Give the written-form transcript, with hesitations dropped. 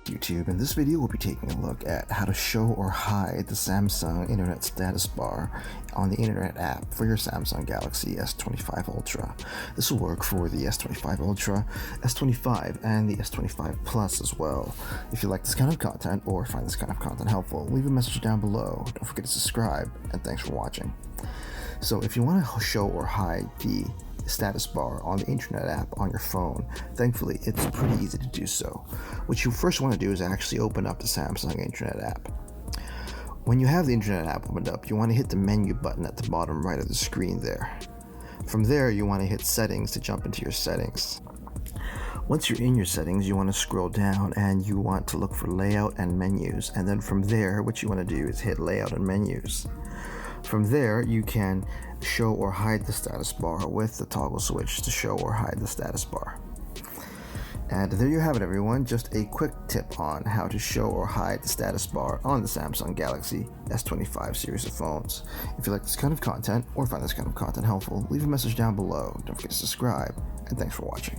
YouTube. In this video, we'll be taking a look at how to show or hide the Samsung Internet status bar on the Internet app for your Samsung Galaxy S25 Ultra. This will work for the S25 Ultra, S25, and the S25 Plus as well. If you like this kind of content or find this kind of content helpful, leave a message down below. Don't forget to subscribe, and thanks for watching. So if you want to show or hide the status bar on the Internet app on your phone, thankfully it's pretty easy to do so. What you first want to do is actually open up the Samsung Internet app. When you have the Internet app opened up, you want to hit the menu button at the bottom right of the screen there. From there, you want to hit settings to jump into your settings. Once you're in your settings, you want to scroll down and you want to look for layout and menus, and then from there what you want to do is hit layout and menus. From there, you can show or hide the status bar with the toggle switch to show or hide the status bar. And there you have it, everyone. Just a quick tip on how to show or hide the status bar on the Samsung Galaxy S25 series of phones. If you like this kind of content or find this kind of content helpful, leave a message down below. Don't forget to subscribe, and thanks for watching.